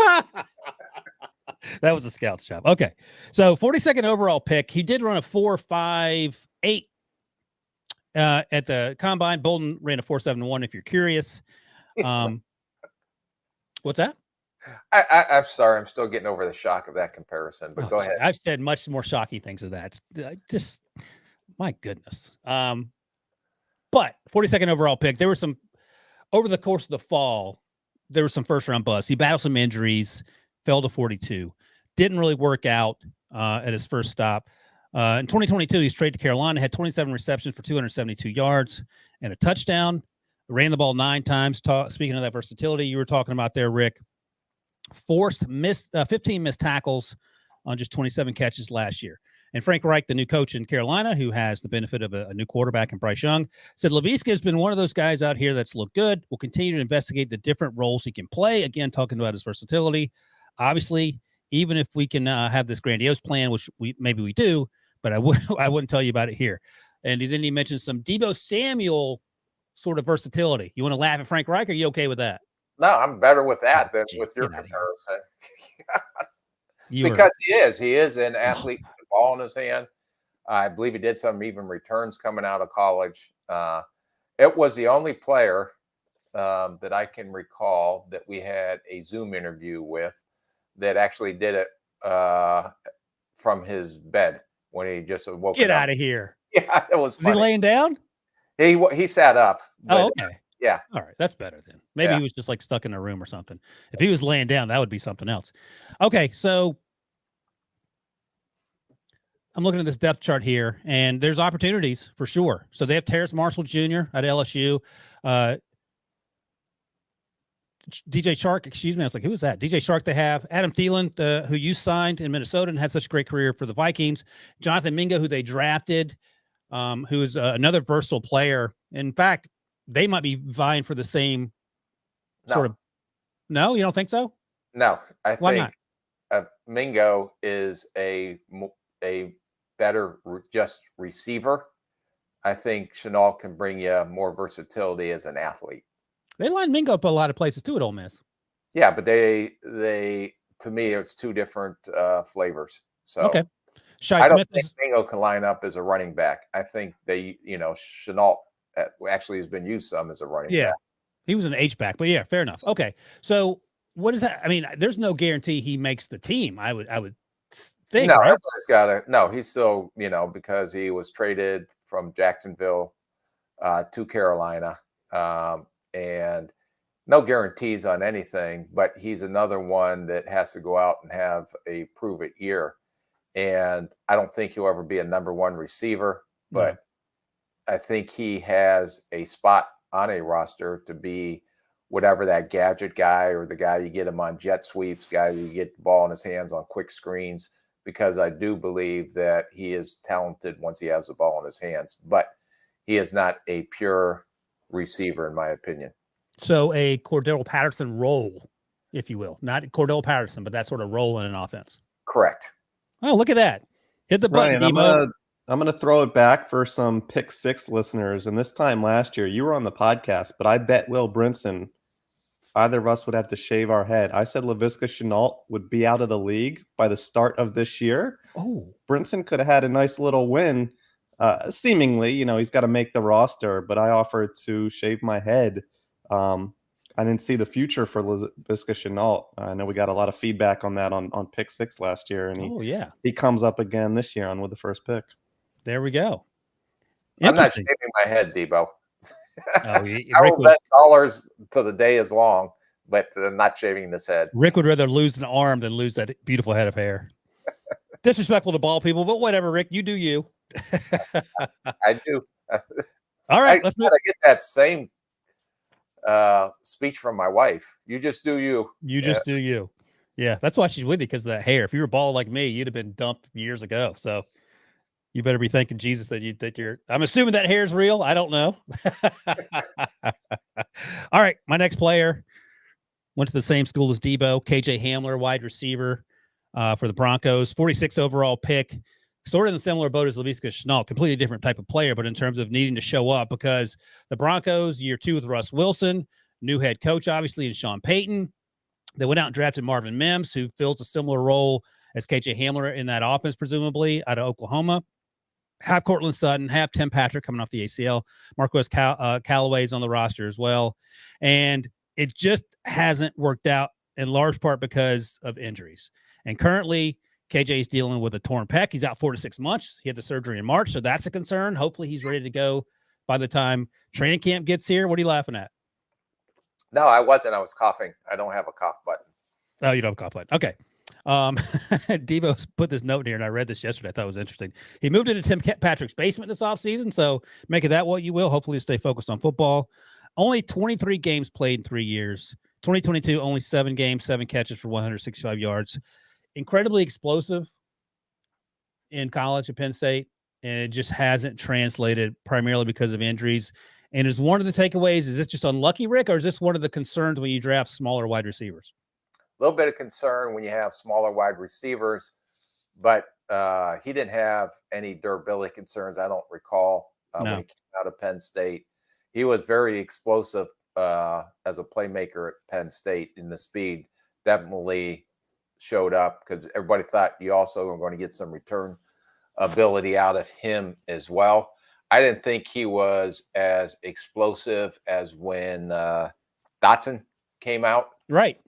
That was a scout's job. Okay. So 42nd overall pick. He did run a 4.58 at the combine. Bolden ran a 4.71 if you're curious. What's that? I'm sorry. I'm still getting over the shock of that comparison, but go ahead. I've said much more shocking things of that. Just, my goodness. But 42nd overall pick, there were some, over the course of the fall, there was some first round buzz. He battled some injuries, fell to 42. Didn't really work out at his first stop. In 2022, he's traded to Carolina, had 27 receptions for 272 yards and a touchdown. Ran the ball 9 times. Speaking of that versatility you were talking about there, Rick. 15 missed tackles on just 27 catches last year. And Frank Reich, the new coach in Carolina, who has the benefit of a new quarterback in Bryce Young, said Leviska has been one of those guys out here that's looked good. We'll continue to investigate the different roles he can play. Again, talking about his versatility. Obviously, even if we can have this grandiose plan, which maybe we do, but I wouldn't tell you about it here. And then he mentioned some Deebo Samuel sort of versatility. You want to laugh at Frank Reich? Are you okay with that? No, I'm better with that than with your comparison. Because he is an athlete with the ball in his hand. I believe he did some even returns coming out of college. It was the only player that I can recall that we had a Zoom interview with that actually did it from his bed when he just woke up. Get out of here. Yeah, it was funny. Was he laying down? He sat up. Oh, okay. Yeah. All right. That's better then. Maybe he was just like stuck in a room or something. If he was laying down, that would be something else. Okay. So I'm looking at this depth chart here, and there's opportunities for sure. So they have Terrace Marshall Jr. at LSU. DJ Shark, excuse me. I was like, who is that? DJ Shark they have. Adam Thielen, who you signed in Minnesota and had such a great career for the Vikings. Jonathan Mingo, who they drafted, who is another versatile player. In fact, they might be vying for the same sort of. No, you don't think so? No, I think Mingo is a better just receiver. I think Chenault can bring you more versatility as an athlete. They line Mingo up a lot of places too at Ole Miss. Yeah, but they to me it's two different flavors. So okay, I don't think Mingo can line up as a running back. I think Chenault actually has been used some as a running back. He was an H-back, but yeah, fair enough. Okay, so what is that? I mean, there's no guarantee he makes the team. I would think. No, right? everybody's got to. No, he's still because he was traded from Jacksonville to Carolina, and no guarantees on anything. But he's another one that has to go out and have a prove-it year. and I don't think he'll ever be a number one receiver, but I think he has a spot on a roster to be whatever that gadget guy or the guy you get him on jet sweeps, guy you get the ball in his hands on quick screens, because I do believe that he is talented once he has the ball in his hands, but he is not a pure receiver, in my opinion. So a Cordell Patterson role, if you will, not Cordell Patterson, but that sort of role in an offense. Correct. Oh, look at that. Hit the button, Ryan, I'm gonna throw it back for some Pick Six listeners. And this time last year, you were on the podcast, but I bet Will Brinson, either of us would have to shave our head. I said Leviska Chenault would be out of the league by the start of this year. Oh, Brinson could have had a nice little win. Seemingly, he's got to make the roster, but I offered to shave my head. I didn't see the future for Leviska Chenault. I know we got a lot of feedback on that on Pick Six last year, and he comes up again this year with the first pick. There we go. I'm not shaving my head, Debo. Oh, I will bet dollars till the day is long, but not shaving this head. Rick would rather lose an arm than lose that beautiful head of hair. Disrespectful to ball people, but whatever, Rick. You do you. I do. All right, let's get that same speech from my wife. You just do you. You just do you. Yeah, that's why she's with you, because of that hair. If you were bald like me, you'd have been dumped years ago. So you better be thanking Jesus that you're. I'm assuming that hair is real. I don't know. All right, my next player went to the same school as Debo. KJ Hamler, wide receiver for the Broncos, 46 overall pick. Sort of in a similar boat as Leviska Chenault, completely different type of player, but in terms of needing to show up, because the Broncos, year 2 with Russ Wilson, new head coach, obviously, and Sean Payton. They went out and drafted Marvin Mims, who fills a similar role as KJ Hamler in that offense, presumably, out of Oklahoma. Have Cortland Sutton, have Tim Patrick coming off the ACL. Marquez Callaway's on the roster as well. And it just hasn't worked out in large part because of injuries. And currently, KJ is dealing with a torn pec. He's out 4 to 6 months. He had the surgery in March, so that's a concern. Hopefully he's ready to go by the time training camp gets here. What are you laughing at? No, I wasn't. I was coughing. I don't have a cough button. Oh, you don't have a cough button. Okay. Debo's put this note here, and I read this yesterday. I thought it was interesting. He moved into Tim Patrick's basement this offseason, so make of that what you will. Hopefully stay focused on football. Only 23 games played in 3 years. 2022, only 7 games, 7 catches for 165 yards. Incredibly explosive in college at Penn State, and it just hasn't translated primarily because of injuries. And is one of the takeaways, is this just unlucky, Rick, or is this one of the concerns when you draft smaller wide receivers? A little bit of concern when you have smaller wide receivers, but he didn't have any durability concerns, I don't recall, when he came out of Penn State. He was very explosive as a playmaker at Penn State, in the speed definitely showed up, because everybody thought you also were going to get some return ability out of him as well. I didn't think he was as explosive as when Dotson came out. Right.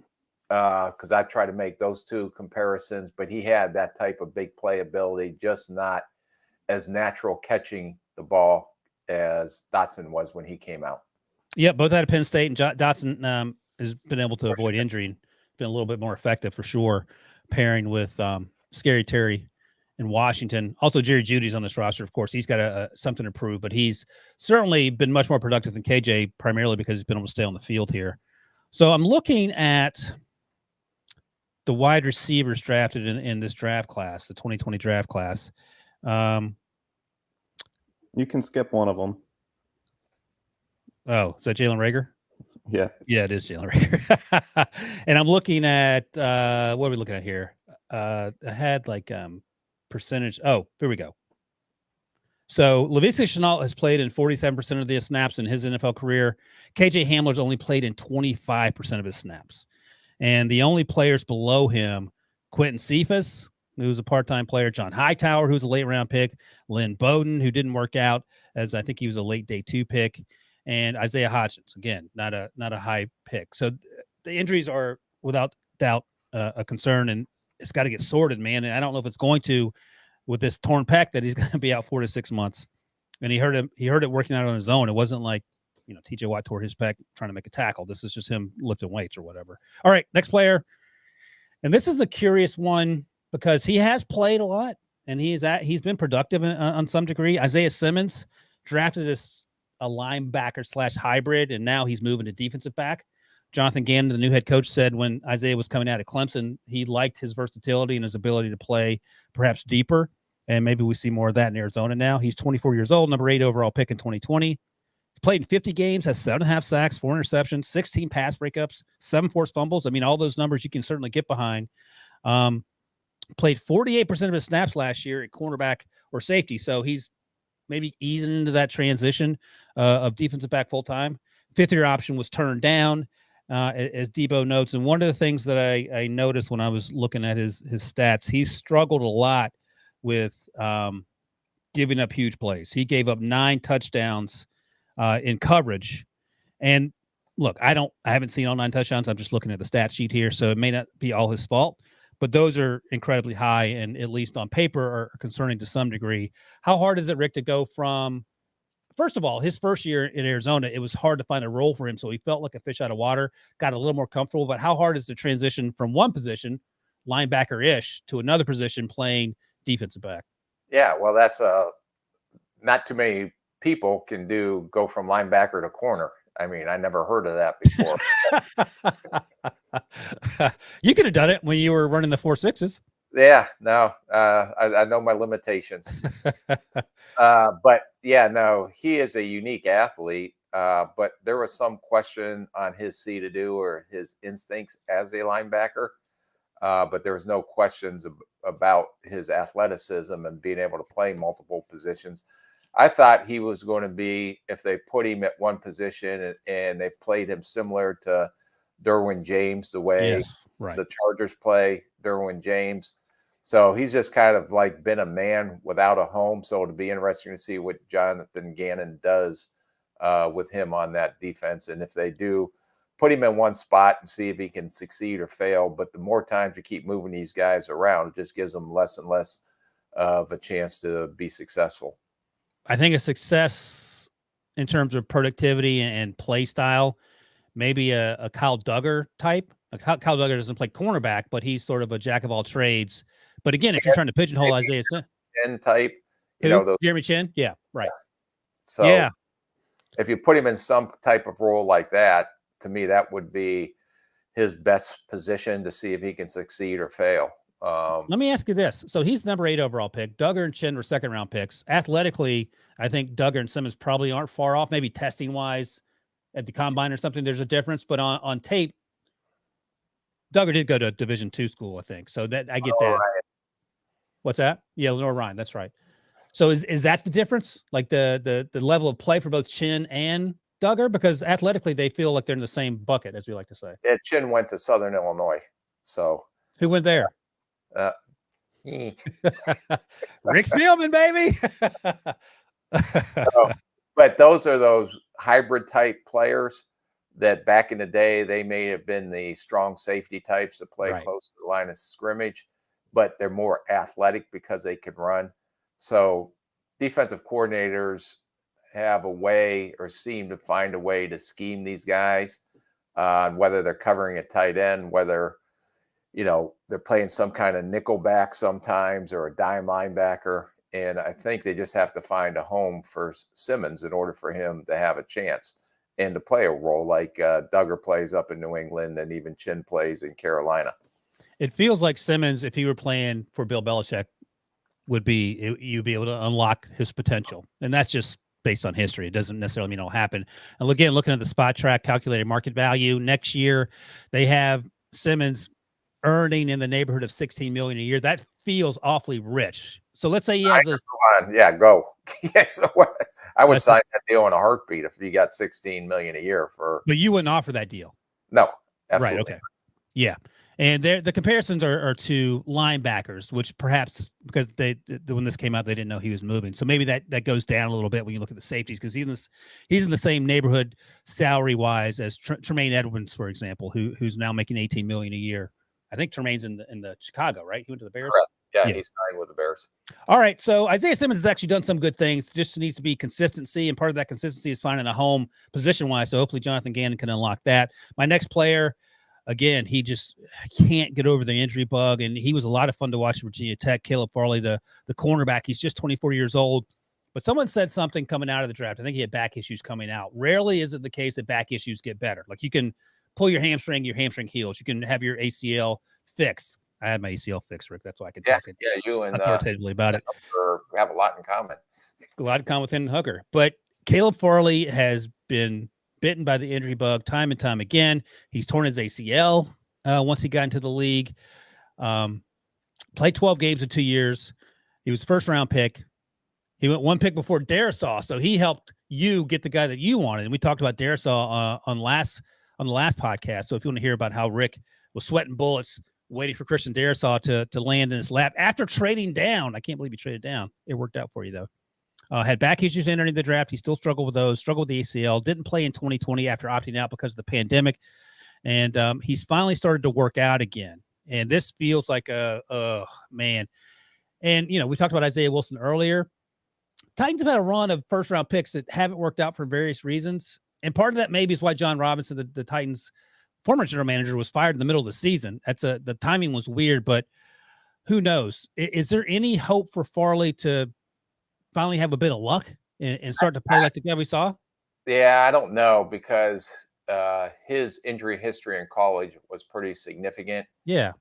Because I try to make those two comparisons, but he had that type of big play ability, just not as natural catching the ball as Dotson was when he came out. Yeah, both out of Penn State, and Dotson has been able to avoid injury and been a little bit more effective for sure, pairing with Scary Terry in Washington. Also, Jerry Judy's on this roster. Of course, he's got something to prove, but he's certainly been much more productive than KJ, primarily because he's been able to stay on the field here. So I'm looking at the wide receivers drafted in this draft class, the 2020 draft class. You can skip one of them. Oh, is that Jalen Reagor? Yeah. Yeah, it is Jalen Reagor. And I'm looking at, what are we looking at here? I had like percentage. Oh, here we go. So Leviska Chenault has played in 47% of the snaps in his NFL career. KJ Hamler's only played in 25% of his snaps. And the only players below him, Quentin Cephas, who's a part-time player, John Hightower, who's a late-round pick, Lynn Bowden, who didn't work out, as I think he was a late day 2 pick, and Isaiah Hodgins, again, not a high pick. So the injuries are without doubt a concern, and it's got to get sorted, man. And I don't know if it's going to with this torn pec that he's going to be out 4 to 6 months. And he heard it working out on his own. It wasn't like, TJ Watt tore his pec trying to make a tackle. This is just him lifting weights or whatever. All right, next player. And this is a curious one because he has played a lot and he's been productive on some degree. Isaiah Simmons drafted as a linebacker / hybrid, and now he's moving to defensive back. Jonathan Gannon, the new head coach, said when Isaiah was coming out of Clemson, he liked his versatility and his ability to play perhaps deeper. And maybe we see more of that in Arizona now. He's 24 years old, number 8 overall pick in 2020. He played in 50 games, has 7.5 sacks, 4 interceptions, 16 pass breakups, 7 forced fumbles. I mean, all those numbers you can certainly get behind. Played 48% of his snaps last year at cornerback or safety. So he's maybe easing into that transition of defensive back full-time. 5th-year option was turned down, as Debo notes. And one of the things that I noticed when I was looking at his stats, he's struggled a lot with giving up huge plays. He gave up 9 touchdowns in coverage. And look, I haven't seen all 9 touchdowns. I'm just looking at the stat sheet here, so it may not be all his fault, but those are incredibly high and at least on paper are concerning to some degree. How hard is it, Rick, to go from, first of all, his first year in Arizona, it was hard to find a role for him. So he felt like a fish out of water, got a little more comfortable, but how hard is the transition from one position, linebacker-ish, to another position playing defensive back? Yeah, well, that's not too many people can go from linebacker to corner. I mean, I never heard of that before. You could have done it when you were running the 4.6s. Yeah, no, I know my limitations. But yeah, no, he is a unique athlete. But there was some question on his see-to-do or his instincts as a linebacker. But there was no questions about his athleticism and being able to play multiple positions. I thought he was going to be, if they put him at one position and they played him similar to Derwin James, the way the Chargers play Derwin James. So he's just kind of like been a man without a home. So it'll be interesting to see what Jonathan Gannon does with him on that defense. And if they do put him in one spot and see if he can succeed or fail. But the more times you keep moving these guys around, it just gives them less and less of a chance to be successful. I think a success in terms of productivity and play style, maybe a Kyle Duggar type. Kyle Duggar doesn't play cornerback, but he's sort of a jack of all trades. But again, if you're trying to pigeonhole Isaiah Chin type, those Jeremy Chin, yeah, right. Yeah. So if you put him in some type of role like that, to me, that would be his best position to see if he can succeed or fail. Let me ask you this. So he's number 8 overall pick. Duggar and Chin were 2nd-round picks. Athletically, I think Duggar and Simmons probably aren't far off. Maybe testing-wise at the combine or something, there's a difference. But on tape, Duggar did go to a Division II school, I think. So that I get that. Right. What's that? Yeah, Lenore Ryan. That's right. So is that the difference? Like the level of play for both Chin and Duggar? Because athletically, they feel like they're in the same bucket, as we like to say. Yeah, Chin went to Southern Illinois. So who went there? Rick Spielman, baby. But those are those hybrid type players that back in the day, they may have been the strong safety types that play close to the line of scrimmage, but they're more athletic because they can run. So defensive coordinators have a way or seem to find a way to scheme these guys, whether they're covering a tight end, whether they're playing some kind of nickel back sometimes or a dime linebacker. And I think they just have to find a home for Simmons in order for him to have a chance and to play a role like Duggar plays up in New England and even Chin plays in Carolina. It feels like Simmons, if he were playing for Bill Belichick, you'd be able to unlock his potential. And that's just based on history. It doesn't necessarily mean it'll happen. And again, looking at the spot track calculated market value next year, they have Simmons earning in the neighborhood of $16 million a year. That feels awfully rich. So let's say he has go. Yes, I would sign that deal in a heartbeat if you got $16 million a year for. But you wouldn't offer that deal. No, absolutely. Right. Okay. Yeah. And the comparisons are to linebackers, which perhaps because when this came out, they didn't know he was moving. So maybe that goes down a little bit when you look at the safeties, because he's in the same neighborhood salary wise as Tremaine Edmonds, for example, who's now making $18 million a year. I think Tremaine's in the Chicago, right? He went to the Bears. Correct. Yeah, he signed with the Bears. All right. So Isaiah Simmons has actually done some good things. Just needs to be consistency. And part of that consistency is finding a home position-wise. So hopefully Jonathan Gannon can unlock that. My next player, again, he just can't get over the injury bug. And he was a lot of fun to watch at Virginia Tech. Caleb Farley, the cornerback, he's just 24 years old. But someone said something coming out of the draft. I think he had back issues coming out. Rarely is it the case that back issues get better. Like, you can pull your hamstring heals. You can have your ACL fixed. I had my ACL fixed, Rick. That's why I could talk you and authoritatively about it. We have a lot in common. A lot in common with him and Hooker. But Caleb Farley has been bitten by the injury bug time and time again. He's torn his ACL once he got into the league. Played 12 games in 2 years. He was first-round pick. He went one pick before Darisaw, so he helped you get the guy that you wanted. And we talked about Darisaw on the last podcast. So if you want to hear about how Rick was sweating bullets waiting for Christian Darisaw to land in his lap after trading down. I can't believe he traded down. It worked out for you, though. Had back issues entering the draft. He still struggled with those, struggled with the ACL, didn't play in 2020 after opting out because of the pandemic. And he's finally started to work out again. And this feels like man. And, we talked about Isaiah Wilson earlier. Titans have had a run of first-round picks that haven't worked out for various reasons. And part of that maybe is why John Robinson, the Titans' former general manager, was fired in the middle of the season. The timing was weird, but who knows? Is there any hope for Farley to finally have a bit of luck and start to play like the guy we saw? Yeah, I don't know, because his injury history in college was pretty significant. Yeah.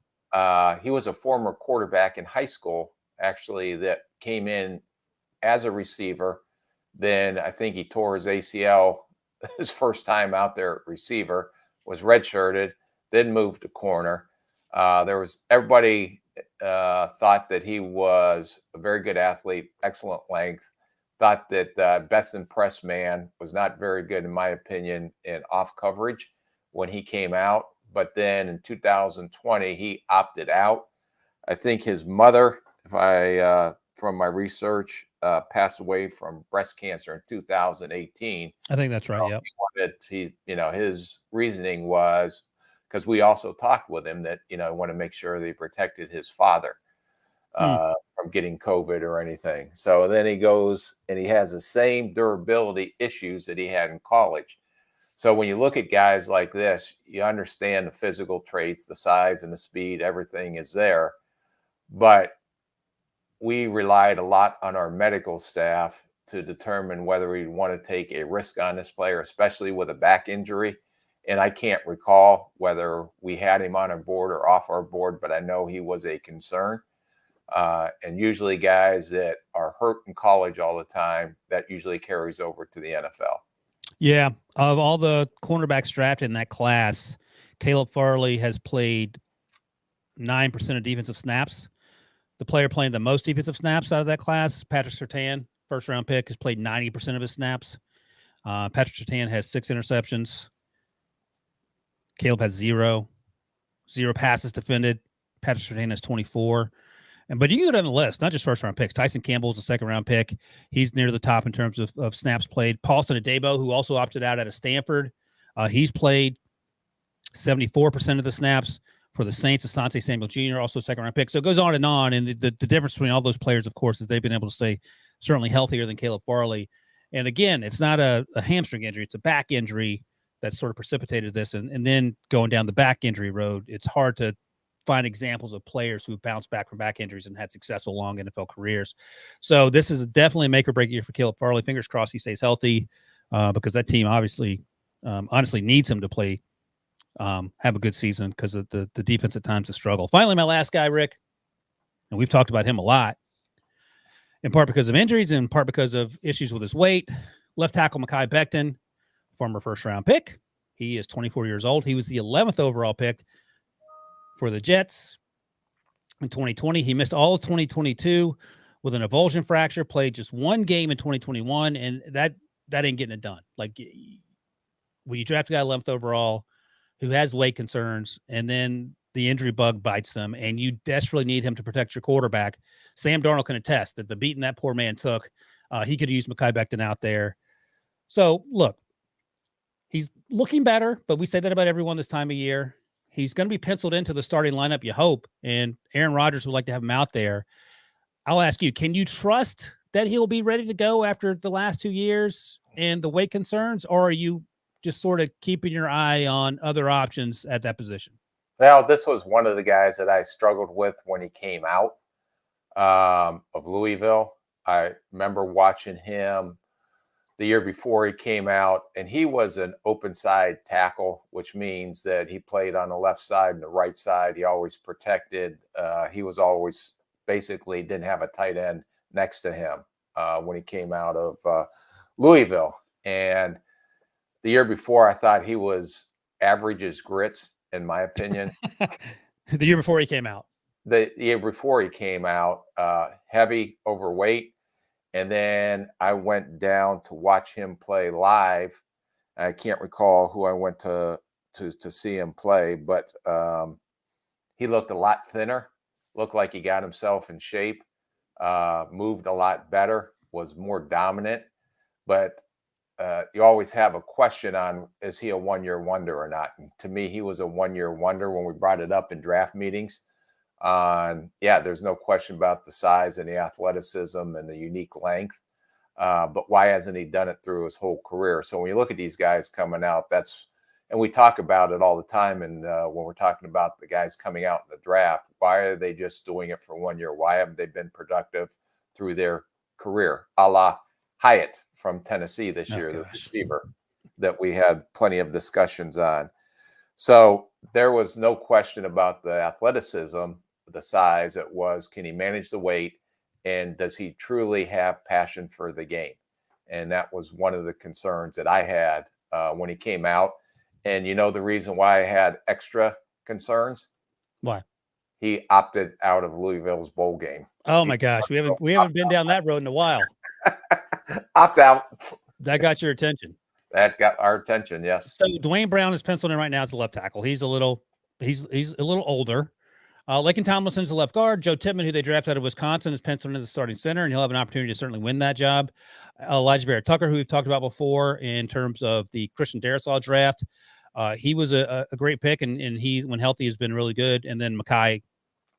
He was a former quarterback in high school, actually, that came in as a receiver. Then I think he tore his ACL his first time out there at receiver, was redshirted, then moved to corner. Everybody thought that he was a very good athlete, excellent length, thought that best in press man was not very good, in my opinion, in off coverage when he came out. But then in 2020, he opted out. I think his mother, from my research, passed away from breast cancer in 2018. I think that's right. Yeah. His reasoning was, because we also talked with him, that, want to make sure they protected his father from getting COVID or anything. So then he goes and he has the same durability issues that he had in college. So when you look at guys like this, you understand the physical traits, the size and the speed, everything is there. But we relied a lot on our medical staff to determine whether we want to take a risk on this player, especially with a back injury. And I can't recall whether we had him on our board or off our board, but I know he was a concern. And usually guys that are hurt in college all the time, that usually carries over to the NFL. Yeah. Of all the cornerbacks drafted in that class, Caleb Farley has played 9% of defensive snaps. The player playing the most defensive snaps out of that class, Patrick Surtain, first-round pick, has played 90% of his snaps. Patrick Surtain has 6 interceptions. Caleb has 0 passes defended. Patrick Surtain has 24. But you can go down the list, not just first-round picks. Tyson Campbell is a second-round pick. He's near the top in terms of snaps played. Paulson Adebo, who also opted out of Stanford, he's played 74% of the snaps. For the Saints, Asante Samuel Jr., also a second-round pick. So it goes on. And the difference between all those players, of course, is they've been able to stay certainly healthier than Caleb Farley. And again, it's not a hamstring injury. It's a back injury that sort of precipitated this. And then going down the back injury road, it's hard to find examples of players who bounced back from back injuries and had successful long NFL careers. So this is definitely a make-or-break year for Caleb Farley. Fingers crossed he stays healthy because that team honestly needs him to play have a good season, because of the defense at times has struggled. Finally, my last guy, Rick, and we've talked about him a lot, in part because of injuries, in part because of issues with his weight. Left tackle Makai Becton, former first-round pick. He is 24 years old. He was the 11th overall pick for the Jets in 2020. He missed all of 2022 with an avulsion fracture, played just one game in 2021, and that ain't getting it done. Like, when you draft a guy 11th overall who has weight concerns, and then the injury bug bites them, and you desperately need him to protect your quarterback. Sam Darnold can attest that the beating that poor man took, he could use Makai Becton out there. So, look, he's looking better, but we say that about everyone this time of year. He's going to be penciled into the starting lineup, you hope, and Aaron Rodgers would like to have him out there. I'll ask you, can you trust that he'll be ready to go after the last 2 years and the weight concerns, or are you just sort of keeping your eye on other options at that position? Now, this was one of the guys that I struggled with when he came out of Louisville. I remember watching him the year before he came out, and he was an open side tackle, which means that he played on the left side and the right side. He always protected. He was always basically didn't have a tight end next to him when he came out of Louisville. And the year before, I thought he was average as grits, in my opinion. The year before he came out. The year before he came out, heavy, overweight. And then I went down to watch him play live. I can't recall who I went to see him play, but he looked a lot thinner, looked like he got himself in shape, moved a lot better, was more dominant. But you always have a question on, is he a one-year wonder or not? And to me, he was a one-year wonder when we brought it up in draft meetings. There's no question about the size and the athleticism and the unique length. But why hasn't he done it through his whole career? So when you look at these guys coming out, and we talk about it all the time. And when we're talking about the guys coming out in the draft, why are they just doing it for 1 year? Why haven't they been productive through their career? A la Hyatt from Tennessee this year, the receiver that we had plenty of discussions on. So there was no question about the athleticism, the size. It was, can he manage the weight, and does he truly have passion for the game? And that was one of the concerns that I had when he came out. And you know the reason why I had extra concerns? Why? He opted out of Louisville's bowl game. Oh my gosh, we haven't been down that road in a while. Opt out. That got your attention. That got our attention, yes. So Dwayne Brown is penciled in right now as a left tackle. He's a little older. Laken Tomlinson's the left guard. Joe Tippmann, who they drafted out of Wisconsin, is penciled in the starting center, and he'll have an opportunity to certainly win that job. Elijah Vera Tucker, who we've talked about before in terms of the Christian Darrisaw draft, he was a great pick, and he, when healthy, has been really good. And then Makai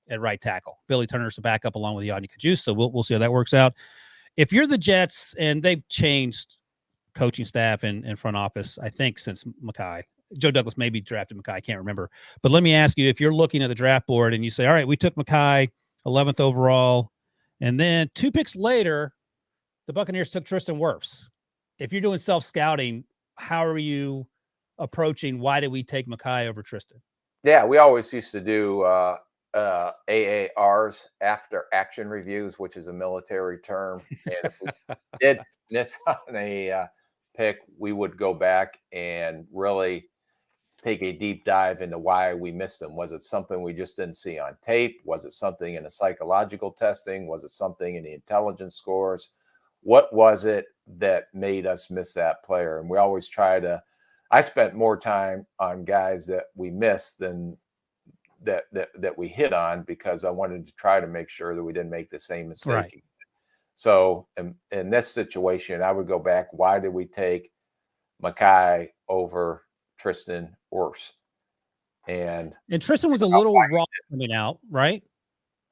at right tackle. Billy Turner's the backup along with Yadni Kajus, so we'll see how that works out. If you're the Jets, and they've changed coaching staff and front office, I think, since Makai. Joe Douglas maybe drafted Makai, I can't remember. But let me ask you, if you're looking at the draft board and you say, all right, we took Makai 11th overall, and then 2 picks later, the Buccaneers took Tristan Wirfs. If you're doing self-scouting, how are you approaching, why did we take Makai over Tristan? Yeah, we always used to do AARs, after action reviews, which is a military term. And if we did miss on a pick, we would go back and really take a deep dive into why we missed him. Was it something we just didn't see on tape? Was it something in the psychological testing? Was it something in the intelligence scores? What was it that made us miss that player? And we always I spent more time on guys that we missed than that we hit on, because I wanted to try to make sure that we didn't make the same mistake. Right. So in this situation, I would go back. Why did we take Makai over Tristan Wirfs? And Tristan was a little raw coming out, right?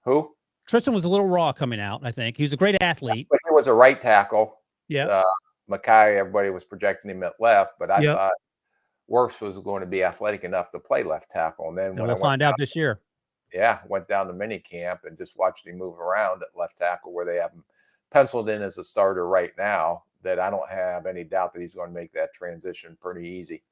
Who? Tristan was a little raw coming out, I think. He was a great athlete. But he was a right tackle. Yeah. Makai, everybody was projecting him at left, but I thought Wirfs was going to be athletic enough to play left tackle. And then we'll find out this year. Yeah, went down to mini camp and just watched him move around at left tackle, where they have him penciled in as a starter right now, that I don't have any doubt that he's going to make that transition pretty easy.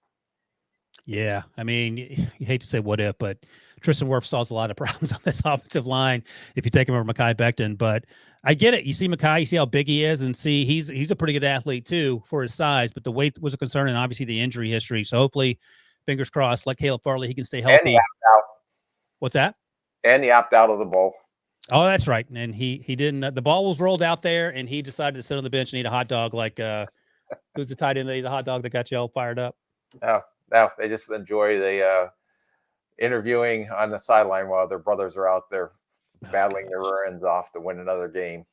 Yeah, I mean, you hate to say what if, but Tristan Wirfs solves a lot of problems on this offensive line if you take him over Makai Becton. But I get it. You see Makai, you see how big he is, and see he's a pretty good athlete too for his size, but the weight was a concern, and obviously the injury history. So hopefully, fingers crossed, like Caleb Farley, he can stay healthy. And he opt out. What's that? And he opt out of the bowl. Oh, that's right. And he didn't. The ball was rolled out there, and he decided to sit on the bench and eat a hot dog. Like who's the tight end that ate the hot dog that got you all fired up? No, they just enjoy the interviewing on the sideline while their brothers are out there battling their rear ends off to win another game.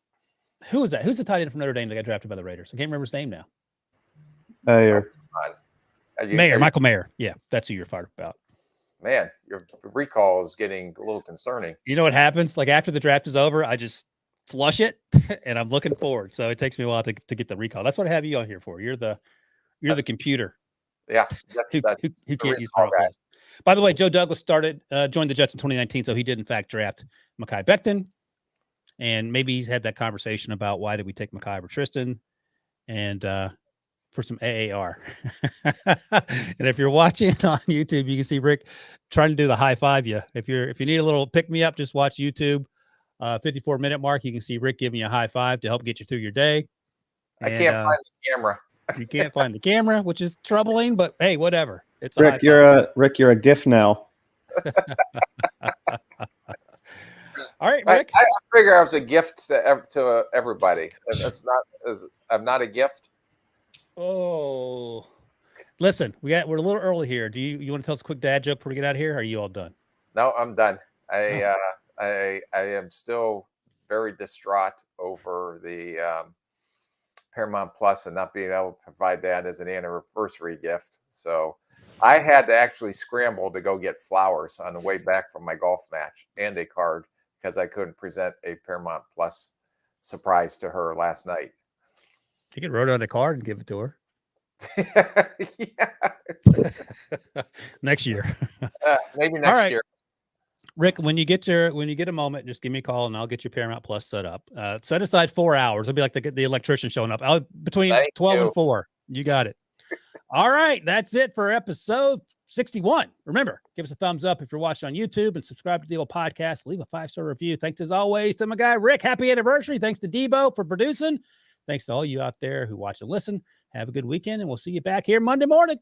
Who is that? Who's the tight end from Notre Dame that got drafted by the Raiders? I can't remember his name now. Michael Mayer. Yeah, that's who you're fired about. Man, your recall is getting a little concerning. You know what happens? Like after the draft is over, I just flush it, and I'm looking forward. So it takes me a while to get the recall. That's what I have you on here for. You're the computer. Yeah. Who That's can't use recall Paramount Plus. By the way, Joe Douglas joined the Jets in 2019, so he did in fact draft Makai Becton. And maybe he's had that conversation about why did we take Makai over Tristan, and for some AAR. And if you're watching on YouTube, you can see Rick trying to do the high five you. If you need a little pick me up, just watch YouTube. 54-minute mark, you can see Rick giving you a high five to help get you through your day. I can't find the camera. You can't find the camera, which is troubling, but hey, whatever. It's Rick, you're a GIF now. All right, Rick. I figure I was a gift to everybody. I'm not a gift. Oh, listen, we're a little early here. Do you want to tell us a quick dad joke before we get out of here? Or are you all done? No, I'm done. I am still very distraught over the Paramount Plus and not being able to provide that as an anniversary gift. So I had to actually scramble to go get flowers on the way back from my golf match and a card because I couldn't present a Paramount Plus surprise to her last night. You could write on a card and give it to her. Yeah. Next year. Maybe next year. Rick, when you get a moment, just give me a call and I'll get your Paramount Plus set up. Set aside 4 hours. It'll be like the electrician showing up. Between 12 and 4. You got it. All right. That's it for episode 61. Remember, give us a thumbs up if you're watching on YouTube and subscribe to the old podcast. Leave a 5-star review. Thanks as always to my guy, Rick. Happy anniversary. Thanks to Debo for producing. Thanks to all you out there who watch and listen. Have a good weekend, and we'll see you back here Monday morning.